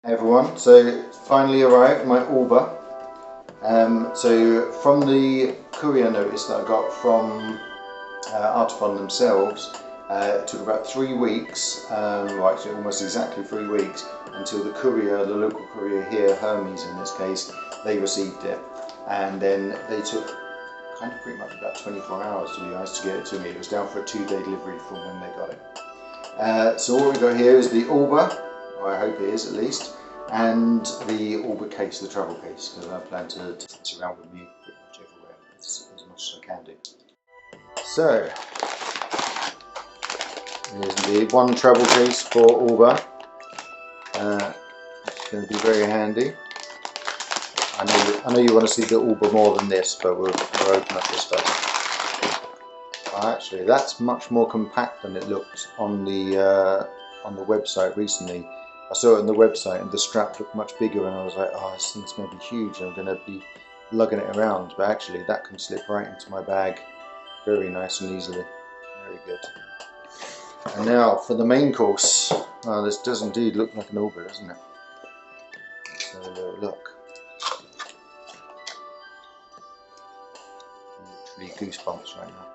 Hey everyone, so finally arrived my Orba. So from the courier notice that I got from Artiphon themselves, it took about 3 weeks, well actually almost exactly 3 weeks, until the courier, the local courier here, Hermes in this case, they received it. And then they took kind of pretty much about 24 hours to be honest to get it to me. It was down for a 2-day delivery from when they got it. So what we got here is the Orba, or I hope it is at least, and the Orba case, the travel case, because I plan to take this around with me pretty much everywhere as much as I can do. So, here's the one travel case for Orba. It's going to be very handy. I know you want to see the Orba more than this, but we'll open up this first. Actually, that's much more compact than it looked on the website recently. I saw it on the website and the strap looked much bigger, and I was like, oh, this thing's going to be huge. I'm going to be lugging it around, but actually that can slip right into my bag very nice and easily. Very good. And now for the main course. Oh, this does indeed look like an Orba, doesn't it? Let's have a little look. Literally goosebumps right now.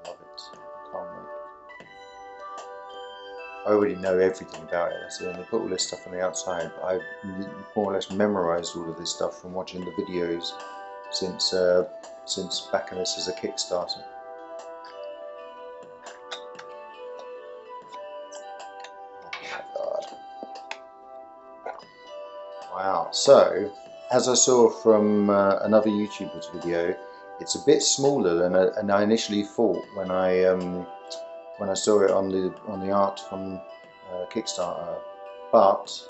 Love it. Can't wait. I already know everything about it. So they put all this stuff on the outside, but I've more or less memorised all of this stuff from watching the videos since backing this as a Kickstarter. Oh my god! Wow. So, as I saw from another YouTuber's video, it's a bit smaller than I initially thought when I saw it on the Artiphon Kickstarter, but it's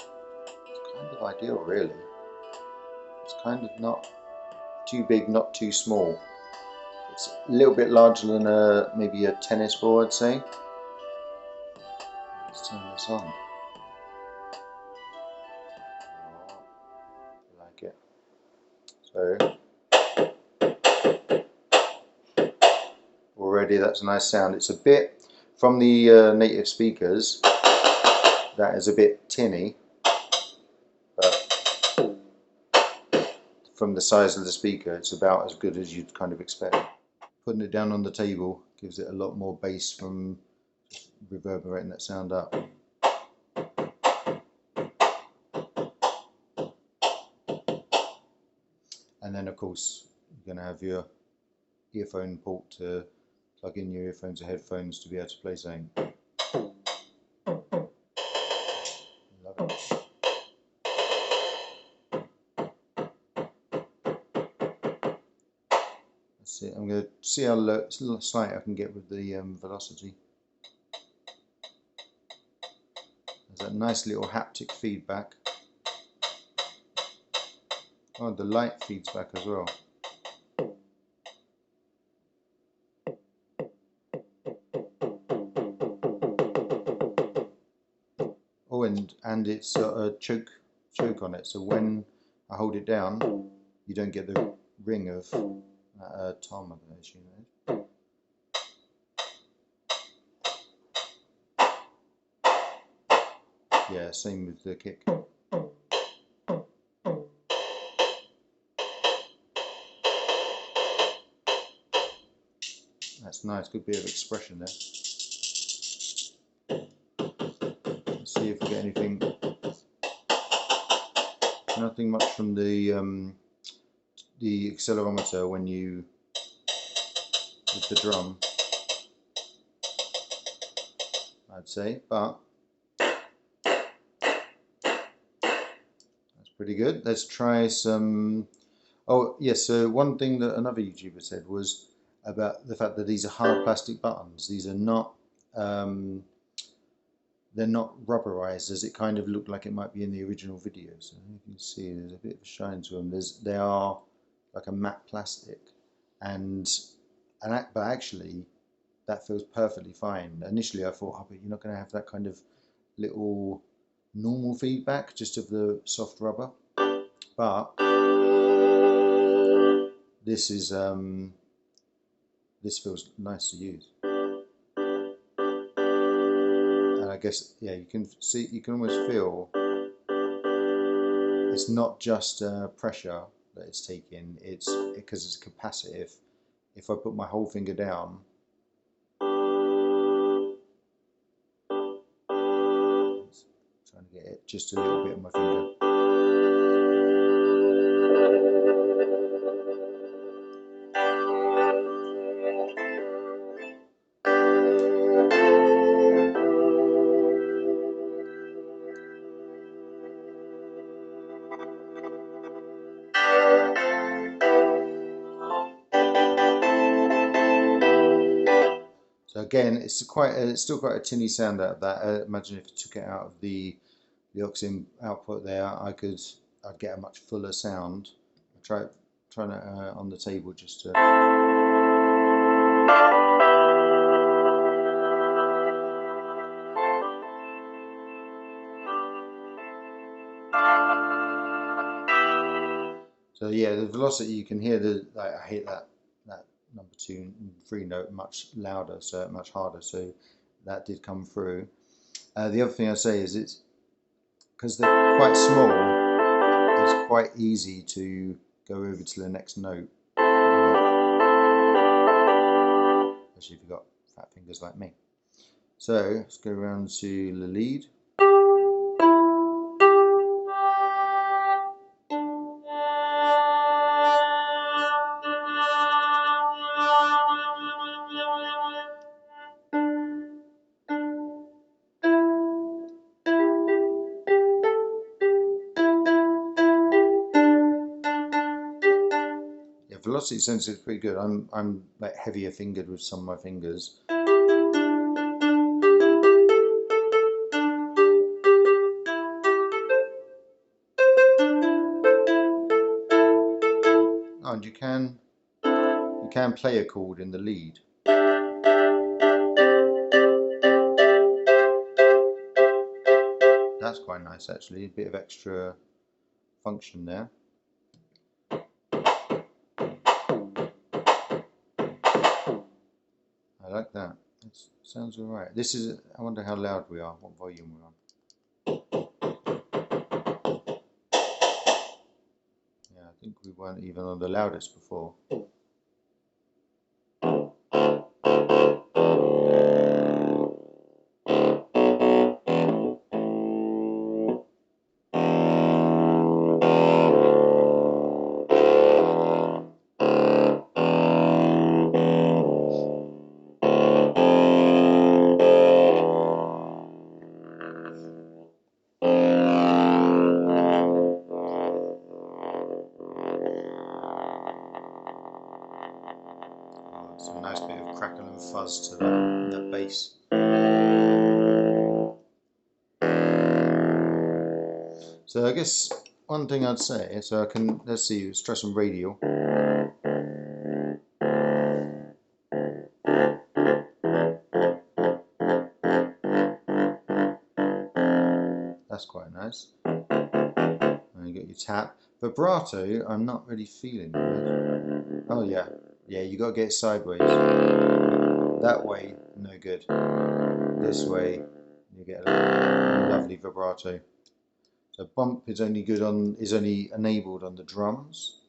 kind of ideal really. It's kind of not too big, not too small. It's a little bit larger than maybe a tennis ball, I'd say. Let's turn this on. Oh, I like it. So already that's a nice sound. It's a bit from the native speakers. That is a bit tinny, but from the size of the speaker, it's about as good as you'd kind of expect. Putting it down on the table gives it a lot more bass from reverberating that sound up. And then of course you're going to have your earphone port to plug in your earphones or headphones to be able to play something. Love it. Let's see, I'm going to see how slight I can get with the velocity. There's that nice little haptic feedback. Oh, the light feeds back as well. Oh, and it's got a choke on it, so when I hold it down, you don't get the ring of tom, I assume. Yeah, same with the kick. That's nice, good bit of expression there. Let's see if we get anything. Nothing much from the accelerometer when you with the drum, I'd say, but that's pretty good. Let's try some. Oh yes, so one thing that another YouTuber said was about the fact that these are hard plastic buttons. These are not they're not rubberized as it kind of looked like it might be in the original video. So you can see there's a bit of a shine to them. They are like a matte plastic, but actually that feels perfectly fine. Initially I thought, oh, but you're not going to have that kind of little normal feedback just of the soft rubber, but this is this feels nice to use. And guess, yeah, you can see, you can almost feel it's not just pressure that it's taking, it's because it's capacitive. If I put my whole finger down, trying to get it just a little bit on my finger. So again, it's still quite a tinny sound out of that. Imagine if I took it out of the aux output there, I'd get a much fuller sound. Trying it on the table just to. So yeah, the velocity, you can hear I hit that number 2 and 3 note much louder, so much harder. So that did come through. The other thing I say is it's because they're quite small. It's quite easy to go over to the next note, especially if you've got fat fingers like me. So let's go around to the lead. Yeah, velocity sense is pretty good. I'm like heavier fingered with some of my fingers. Oh, and you can play a chord in the lead. That's quite nice actually, a bit of extra function there. I like that. It sounds alright. This is, I wonder how loud we are, what volume we're on. Yeah, I think we weren't even on the loudest before. Some nice bit of crackle and fuzz to that bass. So I guess one thing I'd say, so I can, let's see, let's try some radial. That's quite nice. And you get your tap. Vibrato, I'm not really feeling it. Oh yeah, yeah, you got to get it sideways. That way, no good. This way, you get a lovely vibrato. So bump is only enabled on the drums,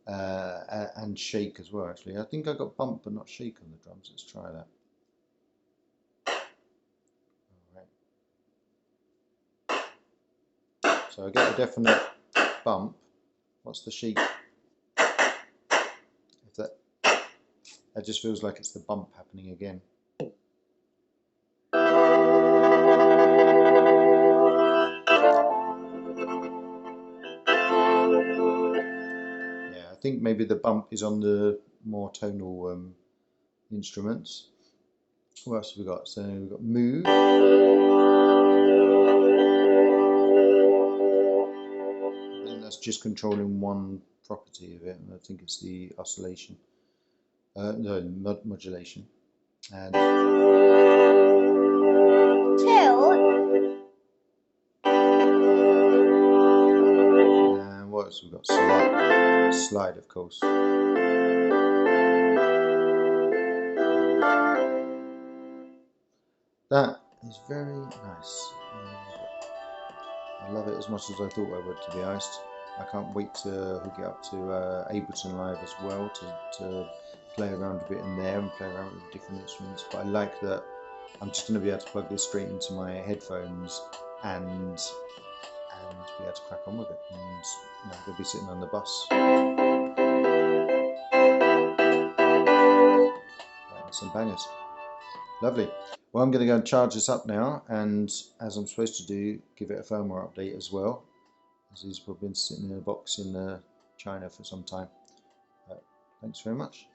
and shake as well. Actually, I think I got bump but not shake on the drums. Let's try that. All right. So I get a definite bump. What's the shake? If that just feels like it's the bump happening again. I think maybe the bump is on the more tonal instruments. What else have we got? So we've got move. And that's just controlling one property of it, and I think it's the oscillation. No, modulation. And what else have we got? Slide, of course. That It's very nice. I love it as much as I thought I would, to be honest. I can't wait to hook it up to Ableton Live as well, to play around a bit in there and play around with different instruments. But I like that I'm just going to be able to plug this straight into my headphones and be able to crack on with it. And you know, they'll be sitting on the bus. Some bangers. Lovely. Well, I'm going to go and charge this up now, and as I'm supposed to do, give it a firmware update as well, as these have been sitting in a box in China for some time. Thanks very much.